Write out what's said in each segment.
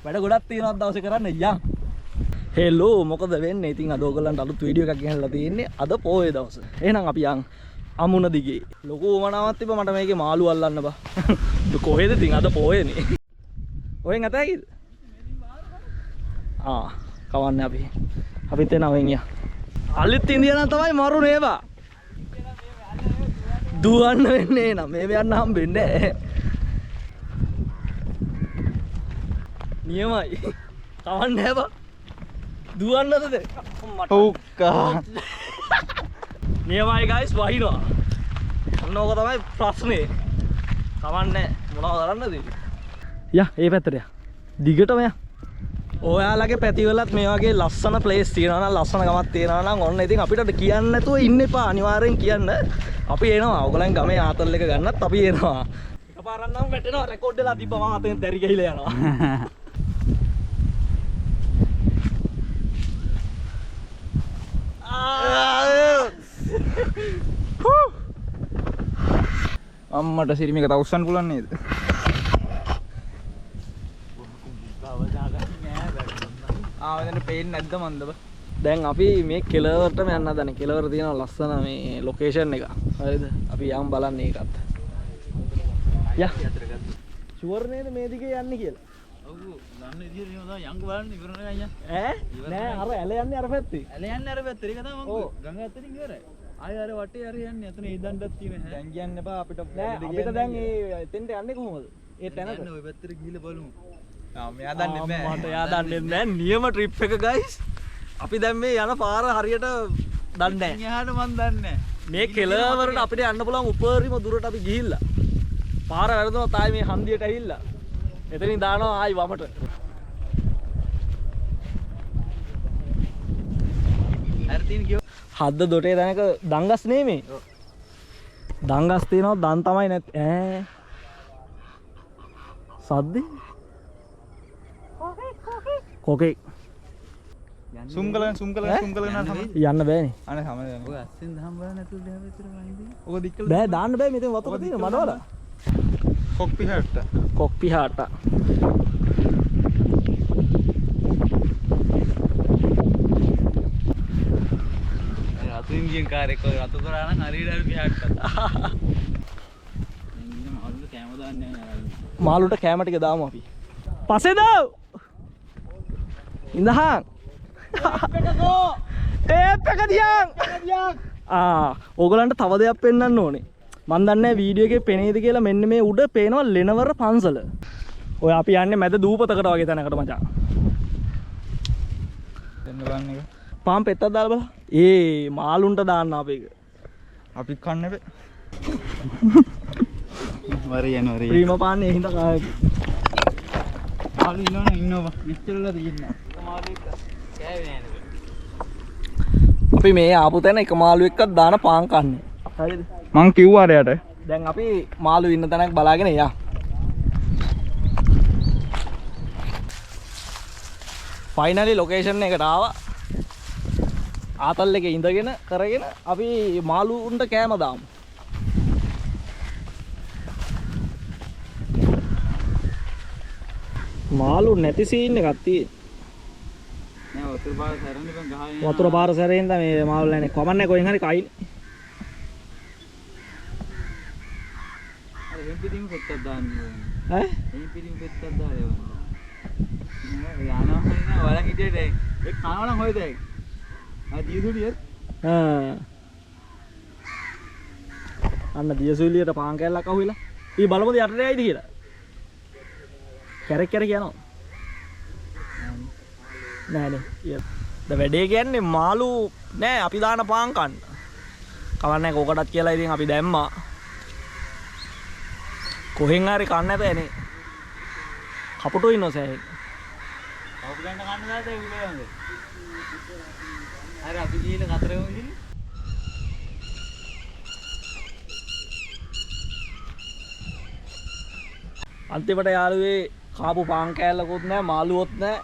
වැඩ ගොඩක් තියෙනවා දවසේ කරන්න යන්. හෙලෝ මොකද වෙන්නේ? ඉතින් අද ඔයගලන්ට අලුත් වීඩියෝ එකක් ගෙනල්ලා තියෙන්නේ. අද පොයේ දවස. එහෙනම් අපි යන් අමුණ දිගේ. ලොකු උමනාවක් තිබ්බ මට මේකේ මාළු අල්ලන්න බා. කොහෙද ඉතින් අද පොයේනේ. ඔයෙන් අතෑගිද? කවන්නේ අපිත් එනවා ඔයෙන් යා. අලුත් ඉන්දියානන් තමයි මරු නේවා. දුවන්න වෙන්නේ නෑ. මේ යන්න හම්බෙන්නේ නෑ. නියමයි. කවන්නේ බා. දුවන්නද ඔක්කා. නියමයි guys වහිනවා. ඔන්න ඕක තමයි ප්‍රශ්නේ. කවන්නේ මොනවද කරන්නද? යා ඒ පැත්තට යා. දිගටම යා. ඔයාලගේ පැතිවලත් මේ වගේ ලස්සන ප්ලේස් තියෙනවා නම් ලස්සන ගමක් තියෙනවා නම් ඔන්න ඉතින් අපිට කියන්න නැතුව ඉන්න එපා. අනිවාර්යෙන් කියන්න. අපි එනවා. ඔයගලන් ගමේ ආතල් එක ගන්නත් අපි එනවා. එකපාරක් නම් වැටෙනවා රෙකෝඩ් වෙලා තිබ්බම අතෙන් දැරි ගිහිලා යනවා. අම්මට සිරිමික තවුස්සන්න පුළුවන් නේද? ආවෙන්න පේන්නේ නැද්ද මන්දව? දැන් අපි මේ කෙලවරටම යන්න හදන්නේ. කෙලවර තියෙන ලස්සන මේ ලොකේෂන් එක. හරිද? අපි යම් බලන්න ඒකත්. යා. ෂුවර් නේද මේ දිගේ යන්නේ කියලා? ඔව්. ගන්න විදියට එහෙම තමයි යංග බලන්න ඉවරනේ අයියා. නෑ අර ඇල යන්නේ අර පැත්තේ. ඇල යන්නේ අර පැත්තේ. ඒක තමයි මං ගඟ ඇත්තටින් ඉවරයි. ආය අර වටේ හරි යන්නේ. එතන ඒ දණ්ඩක් තියෙන හැ. දැන් කියන්න එපා අපිට. නෑ අපිට දැන් ඒ එතෙන්ට යන්නේ කොහොමද? ඒ තැනට. යන්න ඔය පැත්තට ගිහිල්ලා බලමු. මෙයා දන්නේ නැහැ. මට එයා දන්නේ නැහැ. නියම ට්‍රිප් එක guys. අපි දැන් මේ යන පාර හරියට දන්නේ නැහැ. එහාට මන් දන්නේ නැහැ. මේ කෙළවරට අපිට යන්න පුළුවන් උපරිම දුරට අපි ගිහිල්ලා. පාර වැරදුනොත් ආයි මේ හන්දියට ඇවිල්ලා. එතනින් දානවා ආයි වමට. අර තියෙන ගියෝ හද්ද දොටේ තැනක දංගස් නෙමෙයි. දංගස් තියෙනවා දන් තමයි නැත් සද්දේ කොකේ සුම් කලන යන්න බෑනේ. අනේ සමහර යනවා. ඔය අස්සෙන් දහම් බලන්න නැතුව දෙහා විතර වයින්දී. ඔක දික්කල බෑ දාන්න බෑ මෙතන වතුර තියෙන මඩවල. කොක් පිහාට. අතු ඉන්දියන් කාර් එක අතු දොරා නම් හරියට හරි පිහාට. මාළුට කැම දාන්නේ නැහැ. මාළුට කැම ටික දාමු අපි. පස්සේ දාව. ඉඳහන්. ටේප් එක දියන්. ඕගලන්ට තව දෙයක් පෙන්වන්න ඕනේ. මන් දන්නේ වීඩියෝ එකේ පෙනේද කියලා මෙන්න මේ උඩ පේනවා ලෙනවර පන්සල. ඔය අපි යන්නේ මැද දූපතකට වගේ තැනකට මචං. දෙන්න බලන්න එක. පාම් පෙත්තක් දාලා බලන්න. ඒ මාළුන්ට දාන්න අපේක. අපි කන්නේ බෑ. වරියන. ප්‍රීම පාන්නේ හින්දා කායි. මාළු ඉන්නවා මෙච්චරලා තියෙනවා. මාළු එක කෑවේ නෑ. අපි මේ ආපු තැන එක මාළු එක්කක් දාන පාන් කන්නේ. හරිද? මං කිව්වා අරයට. දැන් අපි මාළු ඉන්න තැනක් බලාගෙන යන්න. ෆයිනලි ලොකේෂන් එකට ආවා. ආතල් එකේ ඉඳගෙන කරගෙන අපි මාළුන්ට කෑම දාමු. මාළු නැති සීන් එකක් තියෙන. නෑ වතුර පාර සැරෙන්න බං ගහගෙන. වතුර පාර සැරෙන්න මේ මාළු නැනේ. කමන්නේ කොහෙන් හරි කයින්. අර එම් පිටින් පෙත්තක් දාන්න ඕනේ. ඈ? එම් පිටින් පෙත්තක් දාලා යවන්න. යානවා හරිනා වලන් හිටියේ ඒ කනවා නම් හොයද ඒක. දියසුලියත් අන්න දියසුලියට පාන් කෑල්ලක් අහුවිලා. ඊ බලමුද යටට යයිද කියලා. කැරක් යනවා. නෑනේ. ද වැඩේ කියන්නේ මාළු නෑ අපි දාන පාන් කන්න. කවන්නේ කොකටත් කියලා ඉතින් අපි දැම්මා. කොහෙන් හරි කන්න නැතනේ. කපුටෝ ඉන්නෝ සෑහෙන්. කවුරු ගන්න කන්න දාද ඒ විලයන්ද? අර අපි ගිහින් හතරෙම ගිහින් අන්තිමට යාළුවේ කාපු පාන් කෑල්ලකුත් නැහැ මාළුවොත් නැහැ.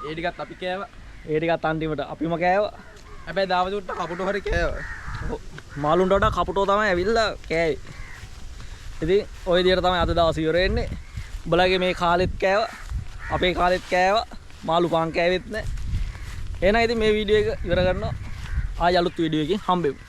ඒ ටිකත් අපි කෑවා. ඒ ටිකත් අන්තිමට අපිම කෑවා. හැබැයි දාවදුට්ට කපුටෝ හරි කෑවා. මාළුන්ට වඩා කපුටෝ තමයි ඇවිල්ලා කෑවේ. ඉතින් ওই විදියට තමයි අද දවස් ඉවර වෙන්නේ. උඹලගේ මේ කාලෙත් කෑවා. අපේ කාලෙත් කෑවා. මාළු පාන් කෑවෙත් නැහැ. එහෙනම් ඉතින් මේ වීඩියෝ එක ඉවර කරනවා. ආයෙ අලුත් වීඩියෝ එකකින් හම්බෙමු.